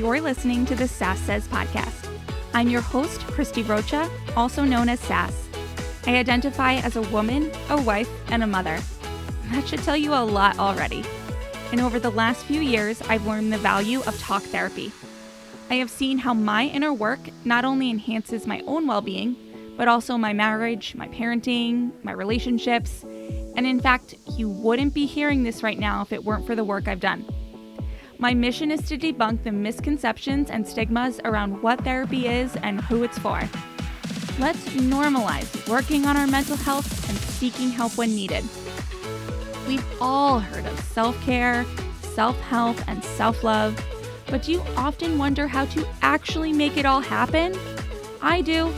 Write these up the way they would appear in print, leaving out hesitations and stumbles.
You're listening to the Sass Says podcast. I'm your host, Christie Rocha, also known as Sass. I identify as a woman, a wife, and a mother. That should tell you a lot already. And over the last few years, I've learned the value of talk therapy. I have seen how my inner work not only enhances my own well-being, but also my marriage, my parenting, my relationships. And in fact, you wouldn't be hearing this right now if it weren't for the work I've done. My mission is to debunk the misconceptions and stigmas around what therapy is and who it's for. Let's normalize working on our mental health and seeking help when needed. We've all heard of self-care, self-help, and self-love, but do you often wonder how to actually make it all happen? I do.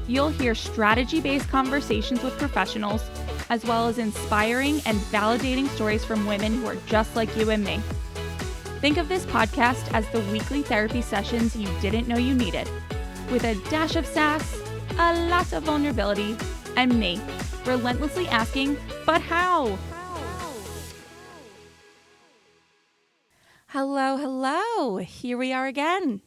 You'll hear strategy-based conversations with professionals, as well as inspiring and validating stories from women who are just like you and me. Think of this podcast as the weekly therapy sessions you didn't know you needed, with a dash of sass, a lot of vulnerability, and me, relentlessly asking, but how? Hello. Here we are again.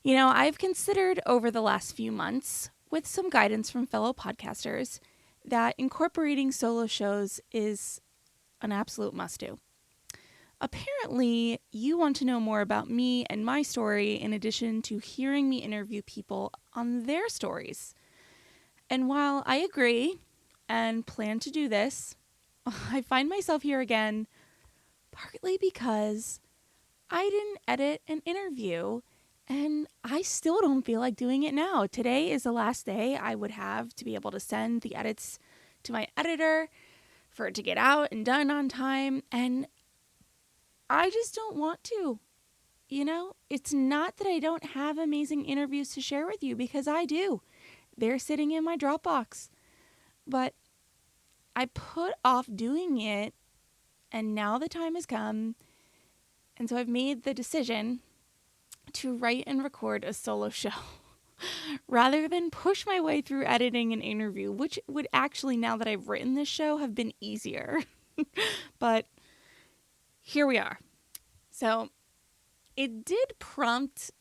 You know, I've considered over the last few months, with some guidance from fellow podcasters, that incorporating solo shows is an absolute must-do. Apparently, you want to know more about me and my story in addition to hearing me interview people on their stories. And while I agree and plan to do this, I find myself here again partly because I didn't edit an interview and I still don't feel like doing it now. Today is the last day I would have to be able to send the edits to my editor for it to get out and done on time, and I just don't want to. You know, it's not that I don't have amazing interviews to share with you, because I do. They're sitting in my Dropbox. But I put off doing it, and now the time has come. And so I've made the decision to write and record a solo show rather than push my way through editing an interview, which would actually, now that I've written this show, have been easier. But here we are. So it did prompt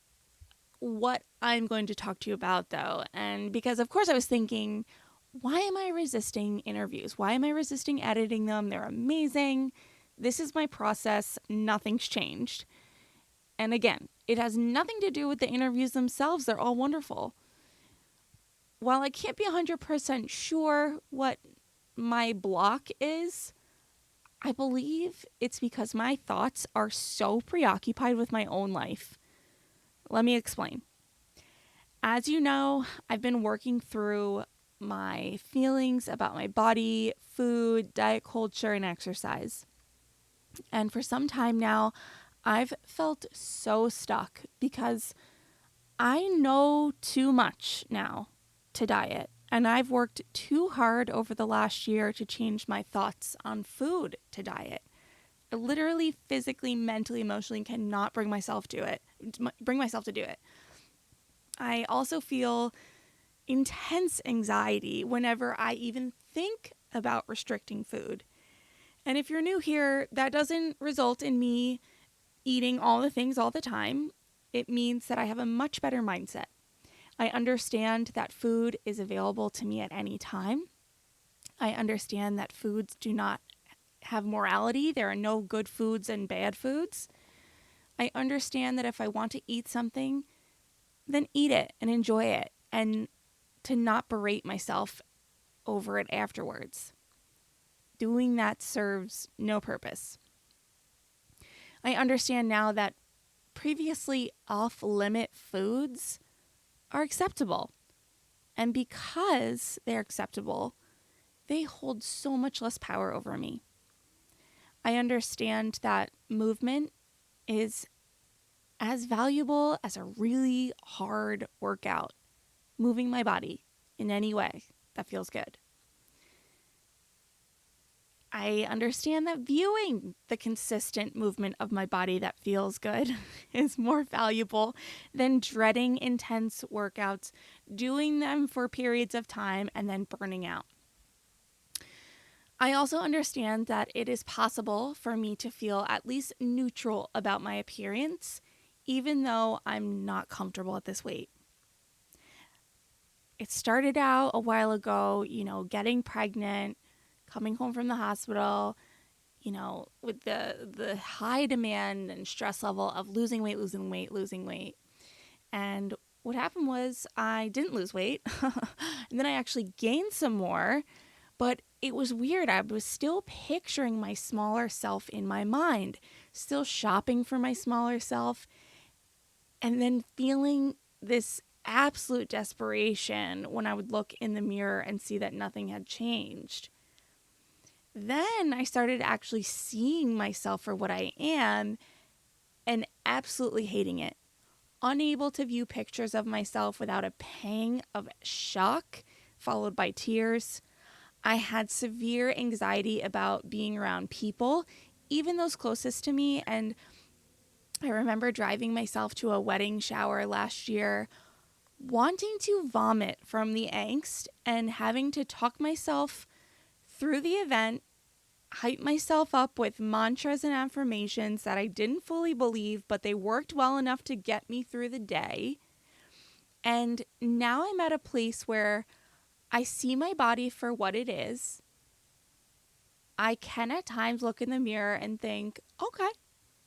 what I'm going to talk to you about, though. And because, of course, I was thinking, why am I resisting interviews? Why am I resisting editing them? They're amazing. This is my process. Nothing's changed. And again, it has nothing to do with the interviews themselves. They're all wonderful. While I can't be 100% sure what my block is, I believe it's because my thoughts are so preoccupied with my own life. Let me explain. As you know, I've been working through my feelings about my body, food, diet culture, and exercise. And for some time now, I've felt so stuck because I know too much now to diet. And I've worked too hard over the last year to change my thoughts on food to diet. I literally, physically, mentally, emotionally cannot bring myself to do it. I also feel intense anxiety whenever I even think about restricting food. And if you're new here, that doesn't result in me eating all the things all the time. It means that I have a much better mindset. I understand that food is available to me at any time. I understand that foods do not have morality. There are no good foods and bad foods. I understand that if I want to eat something, then eat it and enjoy it, and to not berate myself over it afterwards. Doing that serves no purpose. I understand now that previously off-limit foods are acceptable. And because they're acceptable, they hold so much less power over me. I understand that movement is as valuable as a really hard workout, moving my body in any way that feels good. I understand that viewing the consistent movement of my body that feels good is more valuable than dreading intense workouts, doing them for periods of time, and then burning out. I also understand that it is possible for me to feel at least neutral about my appearance, even though I'm not comfortable at this weight. It started out a while ago, getting pregnant, coming home from the hospital, with the high demand and stress level of losing weight. And what happened was I didn't lose weight. And then I actually gained some more. But it was weird. I was still picturing my smaller self in my mind, still shopping for my smaller self, and then feeling this absolute desperation when I would look in the mirror and see that nothing had changed. Then I started actually seeing myself for what I am and absolutely hating it. Unable to view pictures of myself without a pang of shock followed by tears. I had severe anxiety about being around people, even those closest to me. And I remember driving myself to a wedding shower last year, wanting to vomit from the angst and having to talk myself through the event, hype myself up with mantras and affirmations that I didn't fully believe, but they worked well enough to get me through the day. And now I'm at a place where I see my body for what it is. I can at times look in the mirror and think, okay,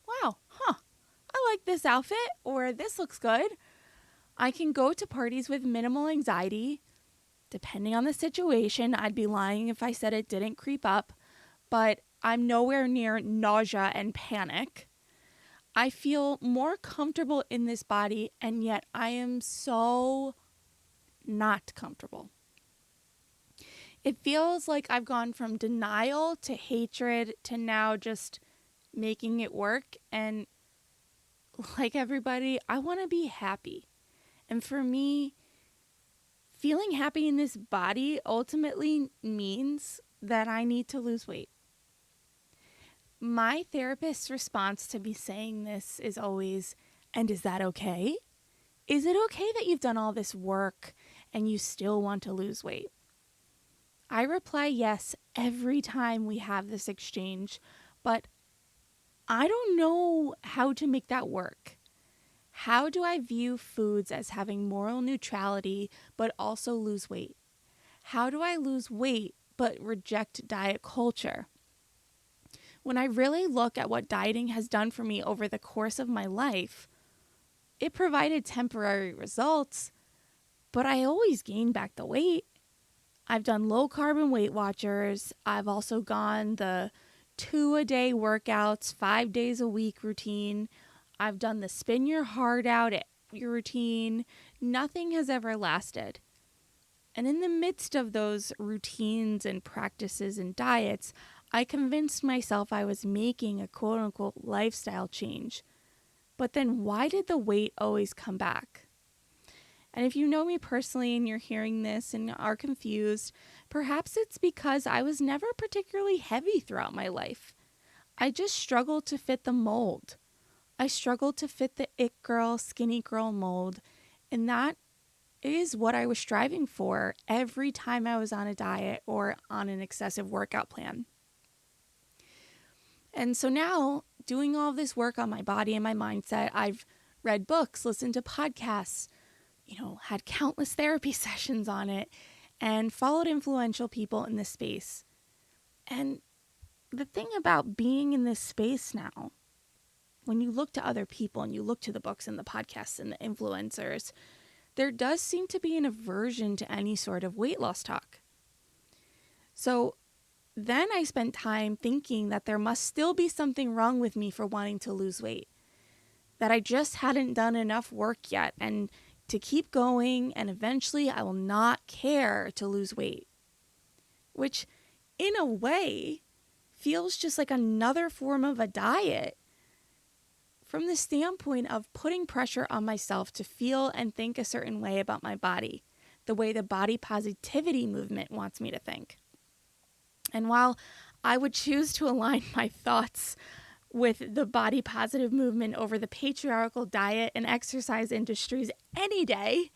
wow, I like this outfit, or this looks good. I can go to parties with minimal anxiety. Depending on the situation, I'd be lying if I said it didn't creep up, but I'm nowhere near nausea and panic. I feel more comfortable in this body, and yet I am so not comfortable. It feels like I've gone from denial to hatred to now just making it work. And like everybody, I want to be happy. And for me, feeling happy in this body ultimately means that I need to lose weight. My therapist's response to me saying this is always, and is that okay? Is it okay that you've done all this work and you still want to lose weight? I reply yes every time we have this exchange, but I don't know how to make that work. How do I view foods as having moral neutrality but also lose weight? How do I lose weight but reject diet culture? When I really look at what dieting has done for me over the course of my life, it provided temporary results, but I always gained back the weight. I've done low carb and Weight Watchers. I've also gone the 2-a-day workouts, 5 days a week routine. I've done the spin your heart out at your routine. Nothing has ever lasted. And in the midst of those routines and practices and diets, I convinced myself I was making a quote unquote lifestyle change. But then why did the weight always come back? And if you know me personally and you're hearing this and are confused, perhaps it's because I was never particularly heavy throughout my life. I just struggled to fit the mold. I struggled to fit the it girl, skinny girl mold. And that is what I was striving for every time I was on a diet or on an excessive workout plan. And so now, doing all of this work on my body and my mindset, I've read books, listened to podcasts, had countless therapy sessions on it, and followed influential people in this space. And the thing about being in this space now, when you look to other people and you look to the books and the podcasts and the influencers, there does seem to be an aversion to any sort of weight loss talk. So then I spent time thinking that there must still be something wrong with me for wanting to lose weight, that I just hadn't done enough work yet, and to keep going, and eventually I will not care to lose weight. Which, in a way, feels just like another form of a diet from the standpoint of putting pressure on myself to feel and think a certain way about my body, the way the body positivity movement wants me to think. And while I would choose to align my thoughts with the body positive movement over the patriarchal diet and exercise industries any day,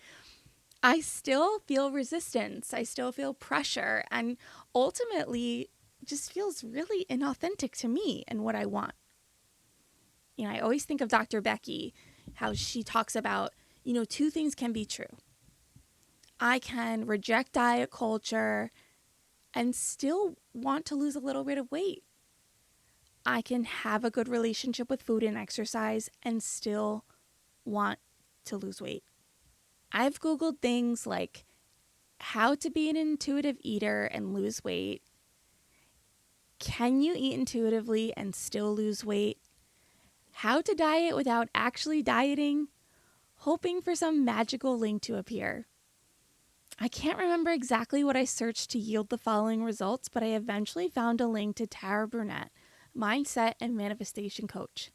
I still feel resistance. I still feel pressure, and ultimately just feels really inauthentic to me and what I want. I always think of Dr. Becky, how she talks about, two things can be true. I can reject diet culture and still want to lose a little bit of weight. I can have a good relationship with food and exercise and still want to lose weight. I've Googled things like how to be an intuitive eater and lose weight. Can you eat intuitively and still lose weight? How to diet without actually dieting, hoping for some magical link to appear. I can't remember exactly what I searched to yield the following results, but I eventually found a link to Tara Brunet, mindset and manifestation coach.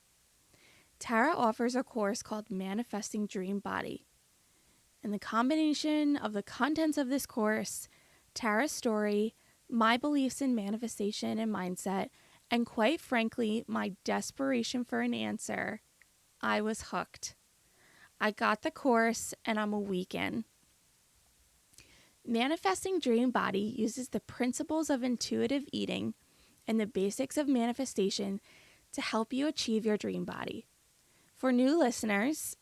Tara offers a course called Manifesting Dream Body. And the combination of the contents of this course, Tara's story, my beliefs in manifestation and mindset, and quite frankly, my desperation for an answer, I was hooked. I got the course and I'm a week in. Manifesting Dream Body uses the principles of intuitive eating and the basics of manifestation to help you achieve your dream body. For new listeners,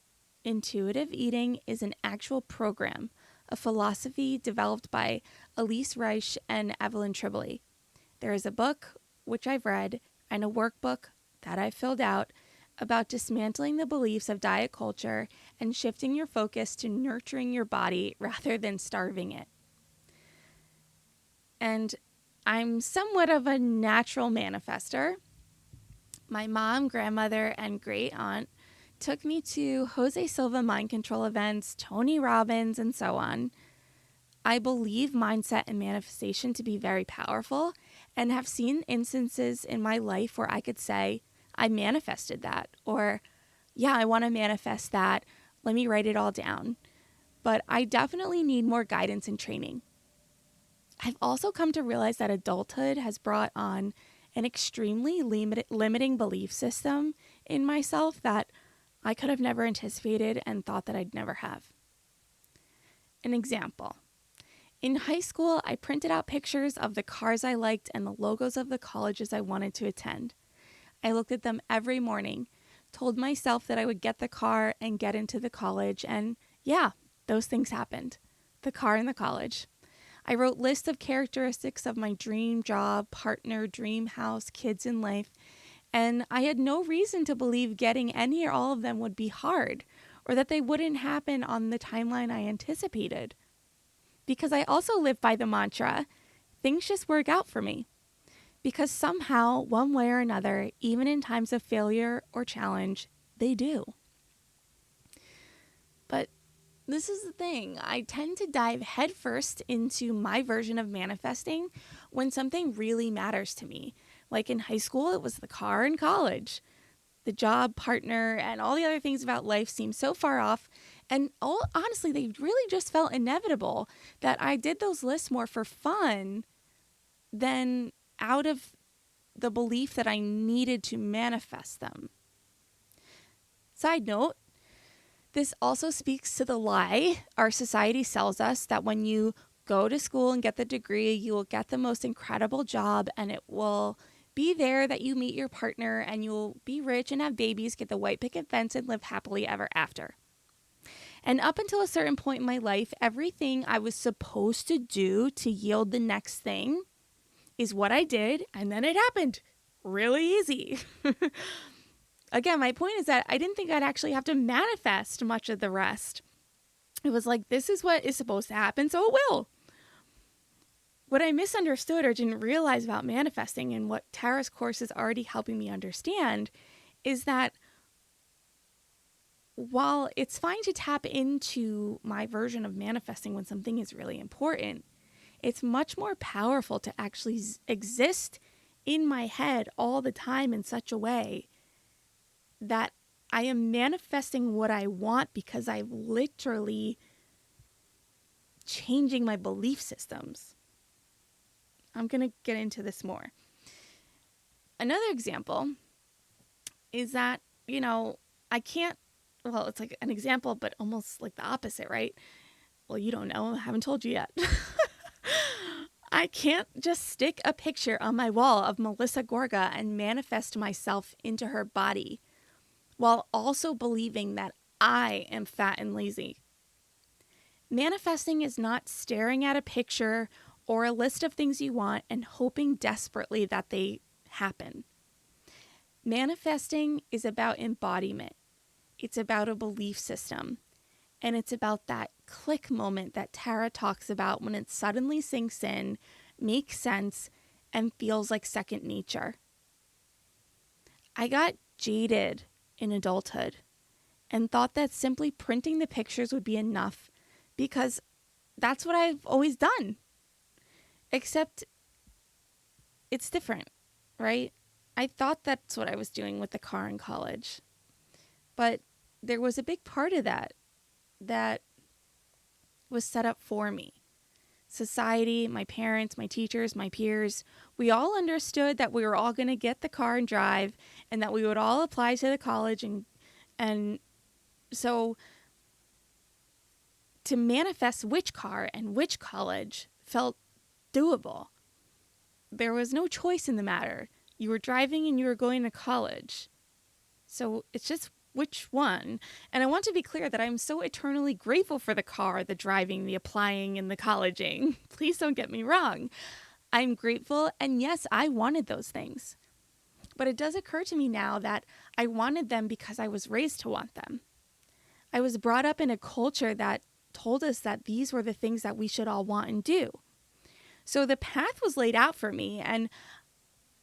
intuitive eating is an actual program, a philosophy developed by Elyse, Resch, and Evelyn Tribole. There is a book, which I've read, and a workbook that I've filled out about dismantling the beliefs of diet culture and shifting your focus to nurturing your body rather than starving it. And I'm somewhat of a natural manifester. My mom, grandmother, and great aunt took me to Jose Silva mind control events, Tony Robbins, and so on. I believe mindset and manifestation to be very powerful and have seen instances in my life where I could say, I manifested that, or yeah, I want to manifest that. Let me write it all down. But I definitely need more guidance and training. I've also come to realize that adulthood has brought on an extremely limiting belief system in myself that I could have never anticipated and thought that I'd never have. An example. In high school, I printed out pictures of the cars I liked and the logos of the colleges I wanted to attend. I looked at them every morning, told myself that I would get the car and get into the college, and yeah, those things happened. The car and the college. I wrote lists of characteristics of my dream job, partner, dream house, kids in life, and I had no reason to believe getting any or all of them would be hard, or that they wouldn't happen on the timeline I anticipated. Because I also live by the mantra, things just work out for me. Because somehow, one way or another, even in times of failure or challenge, they do. But this is the thing. I tend to dive headfirst into my version of manifesting when something really matters to me. Like in high school, it was the car, and college. The job, partner, and all the other things about life seemed so far off. And honestly, they really just felt inevitable that I did those lists more for fun than out of the belief that I needed to manifest them. Side note, this also speaks to the lie our society sells us that when you go to school and get the degree, you will get the most incredible job and it will be there that you meet your partner and you'll be rich and have babies, get the white picket fence, and live happily ever after. And up until a certain point in my life, everything I was supposed to do to yield the next thing is what I did, and then it happened. Really easy. Again, my point is that I didn't think I'd actually have to manifest much of the rest. It was like, this is what is supposed to happen, so it will. What I misunderstood or didn't realize about manifesting, and what Tara's course is already helping me understand, is that while it's fine to tap into my version of manifesting when something is really important, it's much more powerful to actually exist in my head all the time in such a way that I am manifesting what I want because I'm literally changing my belief systems. I'm going to get into this more. Another example is that, I can't, well, it's like an example, but almost like the opposite, right? Well, you don't know. I haven't told you yet. I can't just stick a picture on my wall of Melissa Gorga and manifest myself into her body while also believing that I am fat and lazy. Manifesting is not staring at a picture or a list of things you want and hoping desperately that they happen. Manifesting is about embodiment. It's about a belief system. And it's about that click moment that Tara talks about when it suddenly sinks in, makes sense, and feels like second nature. I got jaded in adulthood and thought that simply printing the pictures would be enough because that's what I've always done. Except it's different, right? I thought that's what I was doing with the car in college. But there was a big part of that was set up for me. Society, my parents, my teachers, my peers, we all understood that we were all going to get the car and drive and that we would all apply to the college. And so to manifest which car and which college felt doable. There was no choice in the matter. You were driving and you were going to college. So it's just which one. And I want to be clear that I'm so eternally grateful for the car, the driving, the applying, and the colleging. Please don't get me wrong. I'm grateful, and yes, I wanted those things. But it does occur to me now that I wanted them because I was raised to want them. I was brought up in a culture that told us that these were the things that we should all want and do. So the path was laid out for me, and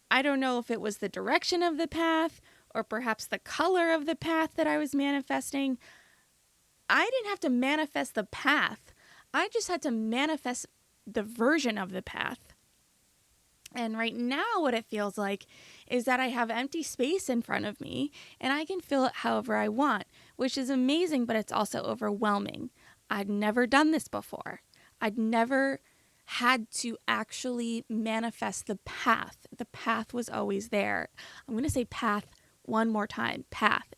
I don't know if it was the direction of the path or perhaps the color of the path that I was manifesting. I didn't have to manifest the path. I just had to manifest the version of the path. And right now what it feels like is that I have empty space in front of me and I can fill it however I want, which is amazing, but it's also overwhelming. I'd never done this before. I'd never had to actually manifest the path. The path was always there. I'm going to say path one more time. Path.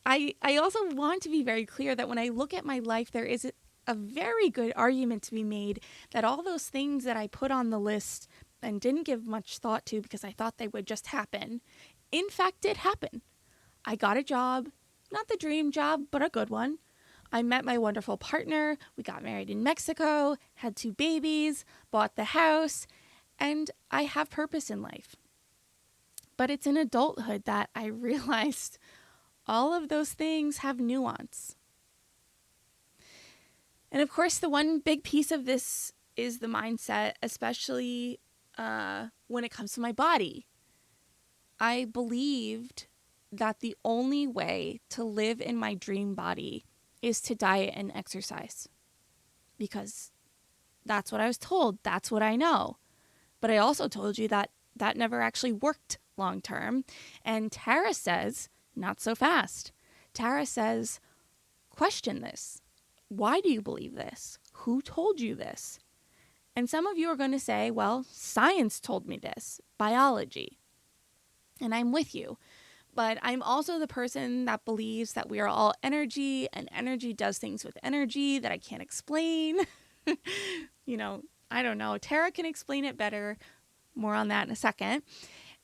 I also want to be very clear that when I look at my life, there is a very good argument to be made that all those things that I put on the list and didn't give much thought to because I thought they would just happen, in fact did happen. I got a job, not the dream job, but a good one. I met my wonderful partner. We got married in Mexico, had 2 babies, bought the house, and I have purpose in life. But it's in adulthood that I realized all of those things have nuance. And of course, the one big piece of this is the mindset, especially when it comes to my body. I believed that the only way to live in my dream body is to diet and exercise. Because that's what I was told. That's what I know. But I also told you that that never actually worked long term. And Tara says, not so fast. Tara says, question this. Why do you believe this? Who told you this? And some of you are going to say, well, science told me this, biology. And I'm with you. But I'm also the person that believes that we are all energy and energy does things with energy that I can't explain. I don't know. Tara can explain it better. More on that in a second.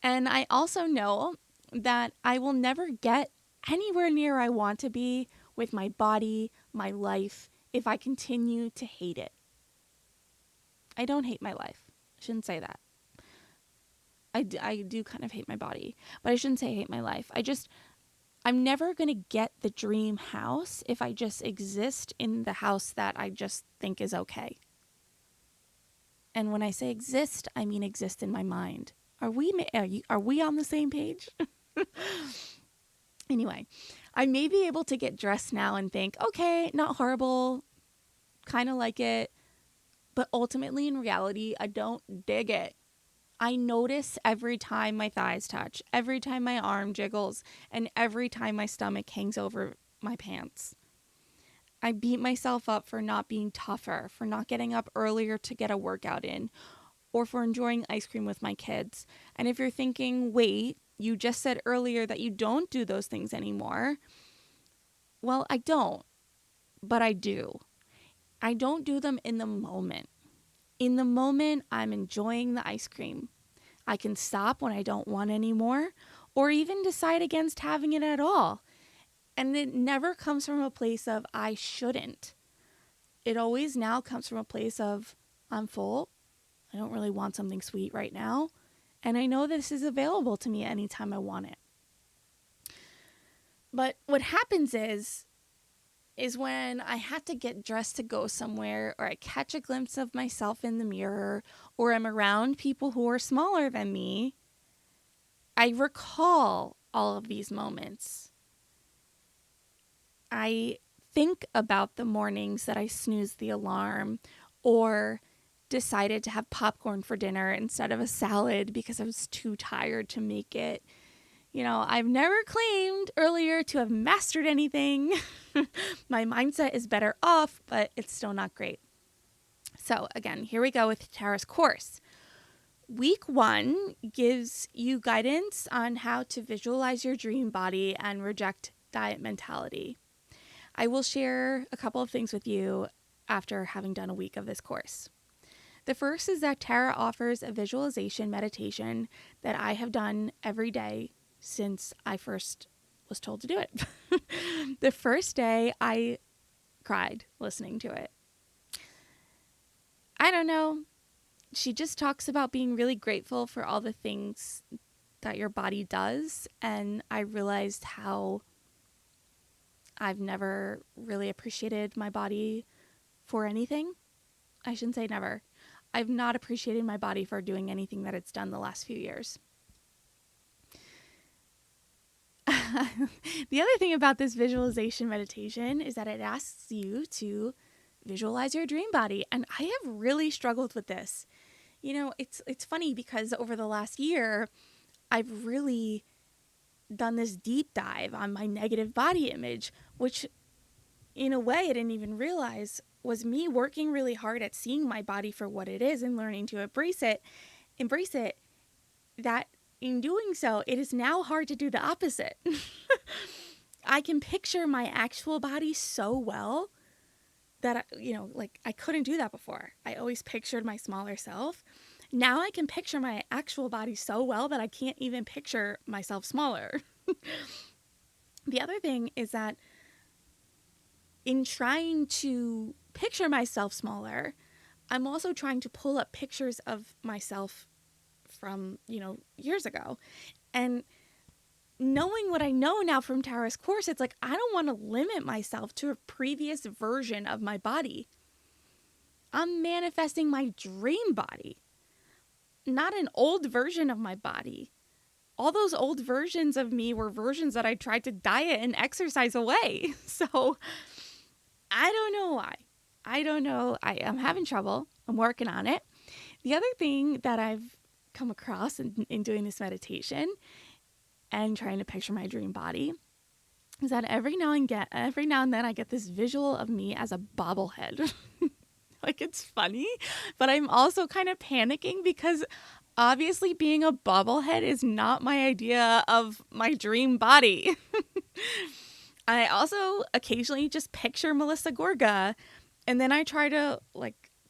And I also know that I will never get anywhere near I want to be with my body, my life, if I continue to hate it. I don't hate my life. I shouldn't say that. I do kind of hate my body, but I shouldn't say I hate my life. I'm never going to get the dream house if I just exist in the house that I just think is okay. And when I say exist, I mean exist in my mind. Are we on the same page? Anyway, I may be able to get dressed now and think, okay, not horrible, kind of like it. But ultimately, in reality, I don't dig it. I notice every time my thighs touch, every time my arm jiggles, and every time my stomach hangs over my pants. I beat myself up for not being tougher, for not getting up earlier to get a workout in, or for enjoying ice cream with my kids. And if you're thinking, wait, you just said earlier that you don't do those things anymore. Well, I don't, but I do. I don't do them in the moment. In the moment, I'm enjoying the ice cream. I can stop when I don't want anymore, or even decide against having it at all. And it never comes from a place of I shouldn't. It always now comes from a place of I'm full. I don't really want something sweet right now. And I know this is available to me anytime I want it. But what happens is when I have to get dressed to go somewhere, or I catch a glimpse of myself in the mirror, or I'm around people who are smaller than me, I recall all of these moments. I think about the mornings that I snoozed the alarm or decided to have popcorn for dinner instead of a salad because I was too tired to make it. You know, I've never claimed earlier to have mastered anything. My mindset is better off, but it's still not great. So again, here we go with Tara's course. Week 1 gives you guidance on how to visualize your dream body and reject diet mentality. I will share a couple of things with you after having done a week of this course. The first is that Tara offers a visualization meditation that I have done every day since I first was told to do it. The first day I cried listening to it. I don't know. She just talks about being really grateful for all the things that your body does. And I realized how I've never really appreciated my body for anything. I shouldn't say never. I've not appreciated my body for doing anything that it's done the last few years. The other thing about this visualization meditation is that it asks you to visualize your dream body. And I have really struggled with this. You know, it's funny because over the last year, I've really done this deep dive on my negative body image, which in a way I didn't even realize was me working really hard at seeing my body for what it is and learning to embrace it, that in doing so, it is now hard to do the opposite. I can picture my actual body so well that, I couldn't do that before. I always pictured my smaller self. Now I can picture my actual body so well that I can't even picture myself smaller. The other thing is that in trying to picture myself smaller, I'm also trying to pull up pictures of myself from, years ago. And knowing what I know now from Tara's course, it's like, I don't want to limit myself to a previous version of my body. I'm manifesting my dream body, not an old version of my body. All those old versions of me were versions that I tried to diet and exercise away. So I don't know why. I don't know. I'm having trouble. I'm working on it. The other thing that I've come across in doing this meditation and trying to picture my dream body is that every now and then I get this visual of me as a bobblehead. Like, it's funny, but I'm also kind of panicking because obviously being a bobblehead is not my idea of my dream body. I also occasionally just picture Melissa Gorga, and then I try to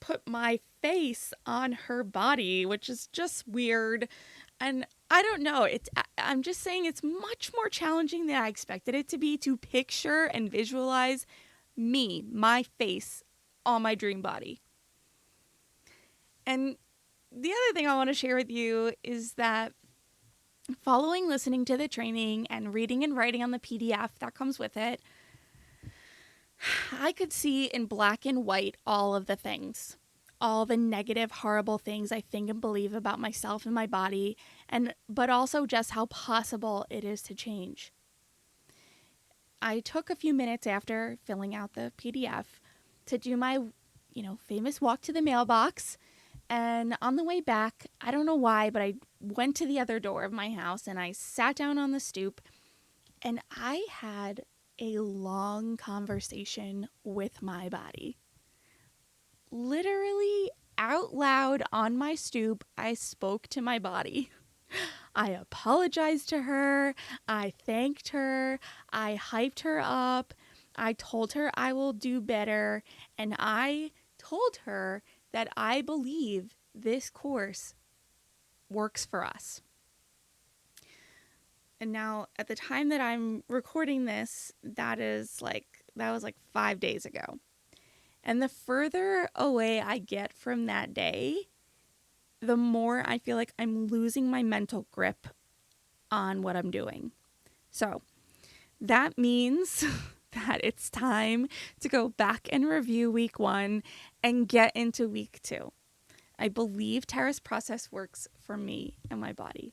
put my face on her body, which is just weird. And I don't know. I'm just saying it's much more challenging than I expected it to be to picture and visualize me, my face, on my dream body. And the other thing I want to share with you is that following listening to the training and reading and writing on the PDF that comes with it, I could see in black and white all of the things, all the negative, horrible things I think and believe about myself and my body, but also just how possible it is to change. I took a few minutes after filling out the PDF to do my, famous walk to the mailbox. And on the way back, I don't know why, but I went to the other door of my house and I sat down on the stoop and I had a long conversation with my body. Literally out loud on my stoop, I spoke to my body. I apologized to her. I thanked her. I hyped her up. I told her I will do better. And I told her that I believe this course works for us. And now at the time that I'm recording this, that was like 5 days ago. And the further away I get from that day, the more I feel like I'm losing my mental grip on what I'm doing. So that means that it's time to go back and review week 1 and get into week 2. I believe Tara's process works for me and my body.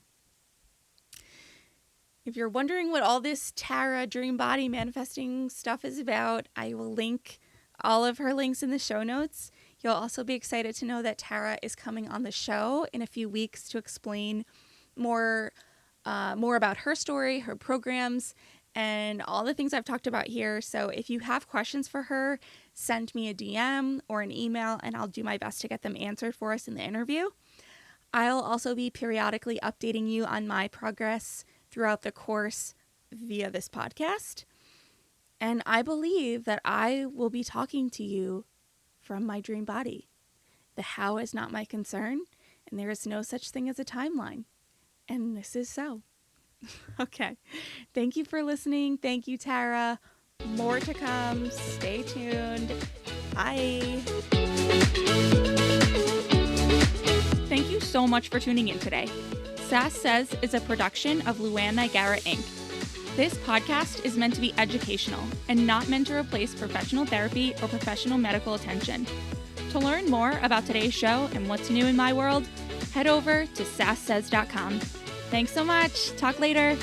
If you're wondering what all this Tara dream body manifesting stuff is about, I will link all of her links in the show notes. You'll also be excited to know that Tara is coming on the show in a few weeks to explain more about her story, her programs, and all the things I've talked about here. So if you have questions for her, send me a DM or an email, and I'll do my best to get them answered for us in the interview. I'll also be periodically updating you on my progress throughout the course via this podcast. And I believe that I will be talking to you from my dream body. The how is not my concern, and there is no such thing as a timeline. And this is so. Okay. Thank you for listening. Thank you, Tara. More to come. Stay tuned. Bye. Thank you so much for tuning in today. Sass Says is a production of Luann Nigara, Inc. This podcast is meant to be educational and not meant to replace professional therapy or professional medical attention. To learn more about today's show and what's new in my world, head over to sasssays.com. Thanks so much. Talk later.